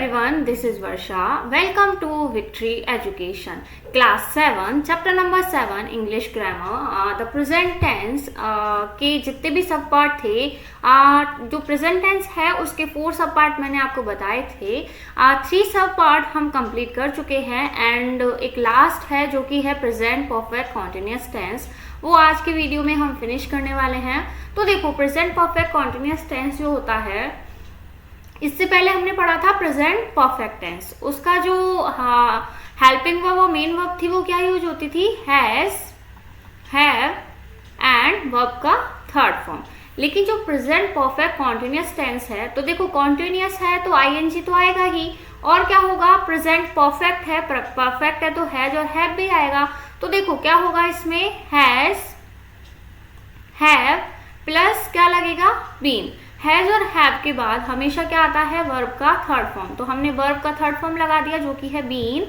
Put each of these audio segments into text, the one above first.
everyone, this is Varsha. Welcome to Victory Education. Class 7, chapter number 7, English Grammar. The present tense के जितने भी सब part थे, जो present tense है उसके 4 सब पार्ट मैंने आपको बताए थे. 3 सब पार्ट हम कंप्लीट कर चुके हैं एंड एक लास्ट है जो कि है present perfect continuous tense. वो आज के वीडियो में हम फिनिश करने वाले हैं. तो देखो, प्रेजेंट परफेक्ट कॉन्टिन्यूस टेंस जो होता है, इससे पहले हमने पढ़ा था प्रेजेंट परफेक्ट टेंस. उसका जो हेल्पिंग वर्ब और मेन वर्ब थी वो क्या यूज होती थी? हैज, हैव एंड वर्ब का थर्ड फॉर्म. लेकिन जो प्रेजेंट परफेक्ट कॉन्टिन्यूस टेंस है, तो देखो कॉन्टिन्यूस है तो आईएनजी तो आएगा ही, और क्या होगा? प्रेजेंट परफेक्ट है, परफेक्ट है तो हैज और हैव भी आएगा. तो देखो क्या होगा इसमें? हैज, हैव प्लस क्या लगेगा? बीन. हैज और हैव के बाद हमेशा क्या आता है? वर्ब का थर्ड फॉर्म. तो हमने वर्ब का थर्ड फॉर्म लगा दिया जो कि है बीन.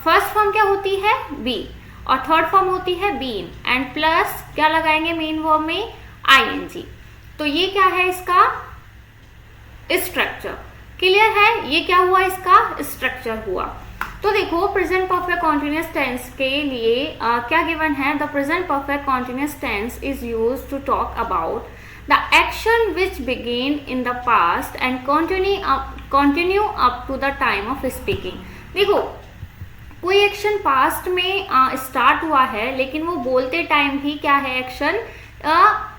फर्स्ट फॉर्म क्या होती है? बी, और थर्ड फॉर्म होती है बीन, एंड प्लस क्या लगाएंगे मेन वर्ब में? आईएनजी. तो ये क्या है इसका स्ट्रक्चर. क्लियर है? ये क्या हुआ? इसका स्ट्रक्चर हुआ. तो देखो, प्रेजेंट परफेक्ट कॉन्टिन्यूस टेंस के लिए क्या गिवन है? The present perfect continuous tense is used to talk about the action which begin in the past and continue up to the time of speaking. देखो, कोई action past में start हुआ है लेकिन वो बोलते टाइम ही क्या है? एक्शन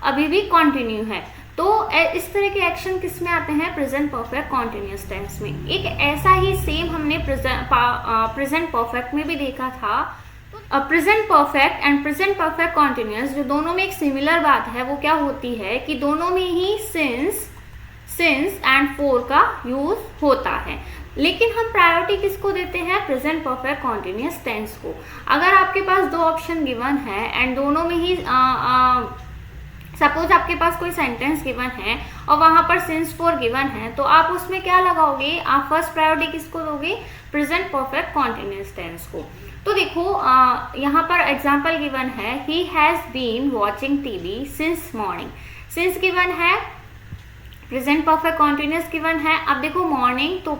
अभी भी कंटिन्यू है. तो इस तरह के एक्शन किस में आते हैं? प्रेजेंट परफेक्ट कॉन्टिन्यूस टेंस में. एक ऐसा ही सेम हमने प्रेजेंट परफेक्ट में भी देखा था. Present perfect and present perfect continuous, जो दोनों में एक सिमिलर बात है वो क्या होती है कि दोनों में ही सिंस एंड फोर का यूज होता है. लेकिन हम प्रायोरिटी किसको देते हैं? प्रेजेंट परफेक्ट कॉन्टिन्यूस टेंस को. अगर आपके पास 2 ऑप्शन गिवन है एंड दोनों में ही सपोज आपके पास कोई सेंटेंस गिवन है और वहां पर सिंस फॉर गिवन है, तो आप उसमें क्या लगाओगे? आप फर्स्ट प्रायोरिटी किसको दोगे? प्रेजेंट परफेक्ट कॉन्टिन्यूस टेंस को. तो देखो, यहाँ पर एग्जाम्पल गिवन है, he has been watching TV since morning. Since given है, प्रेजेंट परफेक्ट कॉन्टिन्यूस गिवन है. अब देखो मॉर्निंग, तो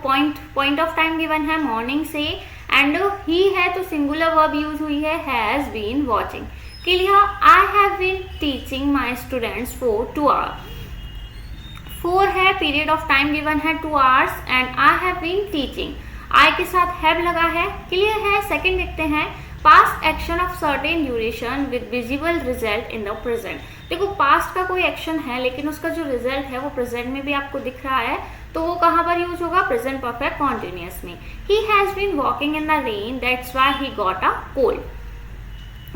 पॉइंट ऑफ टाइम गिवन है मॉर्निंग से, एंड ही है तो सिंगुलर वर्ब यूज हुई है, has been watching. Clear? I have been teaching my students for 2 hours. 4 है, पीरियड ऑफ टाइम गिवन है 2 hours, and I have been teaching. I के साथ हैव लगा है. क्लियर है? सेकंड देखते हैं, past action of certain duration with visible result in the present. देखो, पास्ट का कोई एक्शन है लेकिन उसका जो रिजल्ट है वो प्रेजेंट में भी आपको दिख रहा है, तो वो कहाँ पर यूज होगा? प्रेजेंट परफेक्ट कॉन्टिन्यूस में. He has been walking in the rain that's why he got a cold.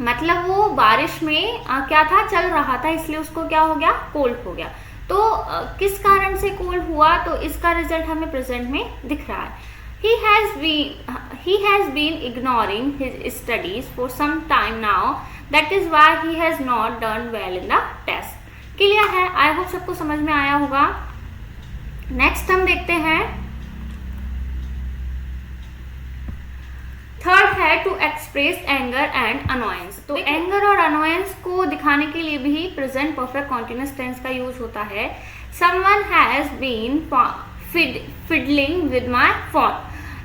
मतलब वो बारिश में क्या था? चल रहा था, इसलिए उसको क्या हो गया? कोल्ड हो गया. तो किस कारण से कोल्ड हुआ? तो इसका रिजल्ट हमें प्रेजेंट में दिख रहा है. He has been ignoring his studies for some time now. That is why he has not done well in the test. Clear है? I hope सबको समझ में आया होगा. नेक्स्ट हम देखते हैं, थर्ड है to express anger and annoyance. तो एंगर और अनोयंस को दिखाने के लिए भी प्रेजेंट परफेक्ट कॉन्टिन्यूस टेंस का यूज होता है. Someone has been fiddling with my phone.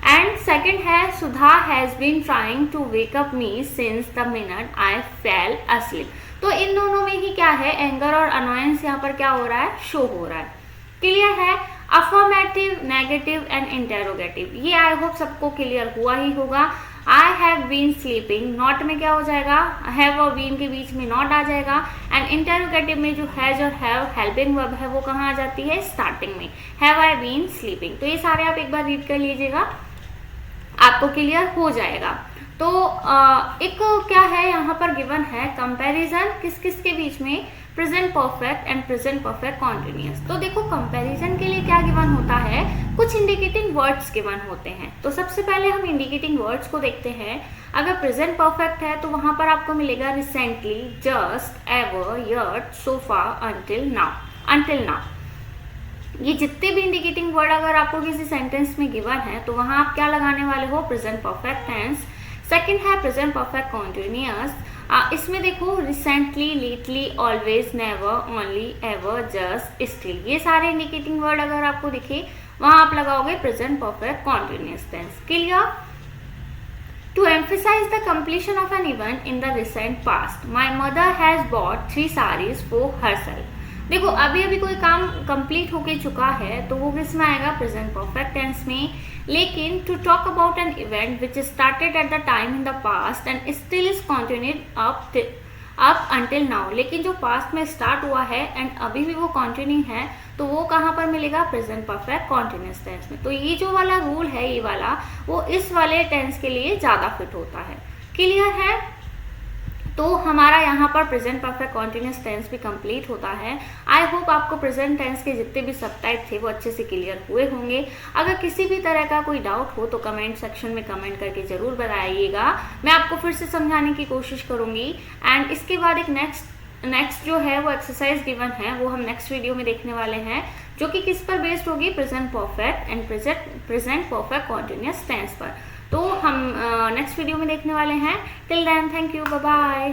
And second है, Sudha has been trying to wake up me since the minute I fell asleep. तो इन दोनों में ही क्या है? एंगर और अनोयंस यहाँ पर क्या हो रहा है? शो हो रहा है. क्लियर है? अफर्मेटिव, नेगेटिव एंड इंटेरोगेटिव, ये आई होप सबको क्लियर हुआ ही होगा. I have been sleeping, not में क्या हो जाएगा? हैव और बीन के बीच में नॉट आ जाएगा. एंड इंटेरोगेटिव में जो हैज और हैव हेल्पिंग वर्ब है वो कहाँ आ जाती है? स्टार्टिंग में. Have I been sleeping. तो ये सारे आप एक बार रीड कर लीजिएगा, आपको क्लियर हो जाएगा. तो एक क्या है यहाँ पर गिवन है? कंपैरिजन किस किस के बीच में? Present perfect and present perfect continuous. तो देखो, कंपैरिजन के लिए क्या गिवन होता है? कुछ इंडिकेटिंग वर्ड्स गिवन होते हैं. तो सबसे पहले हम इंडिकेटिंग वर्ड्स को देखते हैं. अगर प्रेजेंट परफेक्ट है तो वहां पर आपको मिलेगा रिसेंटली, जस्ट, एवर, यट, सो फार, अंटिल नाउ. ये जितने भी इंडिकेटिंग वर्ड अगर आपको किसी सेंटेंस में गिवन है तो वहां आप क्या लगाने वाले हो? Present perfect tense. सेकंड है प्रेजेंट परफेक्ट कॉन्टिन्यूअस। इसमें देखो recently, lately, always, never, only, ever, just, still, ये सारे इंडिकेटिंग वर्ड अगर आपको दिखे वहां आप लगाओगे present perfect continuous tense. Clear? To emphasize the completion of an event in the recent past, my mother has bought 3 sarees for herself. देखो अभी अभी कोई काम कंप्लीट होके चुका है तो वो किस में आएगा? प्रेजेंट परफेक्ट टेंस में। लेकिन to talk about an event which started at the time in the past and still is continued up until now, लेकिन जो पास्ट में स्टार्ट हुआ है एंड अभी भी वो कंटिन्यू है, तो वो कहाँ पर मिलेगा? प्रेजेंट परफेक्ट कॉन्टिन्यूअस टेंस में। तो ये जो वाला रूल है, ये वाला, वो इस वाले टेंस के लिए ज़्यादा फिट होता है। क्लियर है? तो हमारा यहाँ पर प्रेजेंट परफेक्ट कॉन्टिन्यूअस टेंस भी कंप्लीट होता है। आई होप आपको प्रेजेंट टेंस के जितने भी सब टाइप थे वो अच्छे से क्लियर हुए होंगे। अगर किसी भी तरह का कोई डाउट हो तो कमेंट सेक्शन में कमेंट करके ज़रूर बताइएगा, मैं आपको फिर से समझाने की कोशिश करूँगी। एंड इसके बाद एक नेक्स्ट जो है वो एक्सरसाइज गिवन है, वो हम नेक्स्ट वीडियो में देखने वाले हैं, जो कि किस पर बेस्ड होगी? Present perfect and present perfect continuous tense पर। तो हम नेक्स्ट वीडियो में देखने वाले हैं। Till then thank you, bye bye.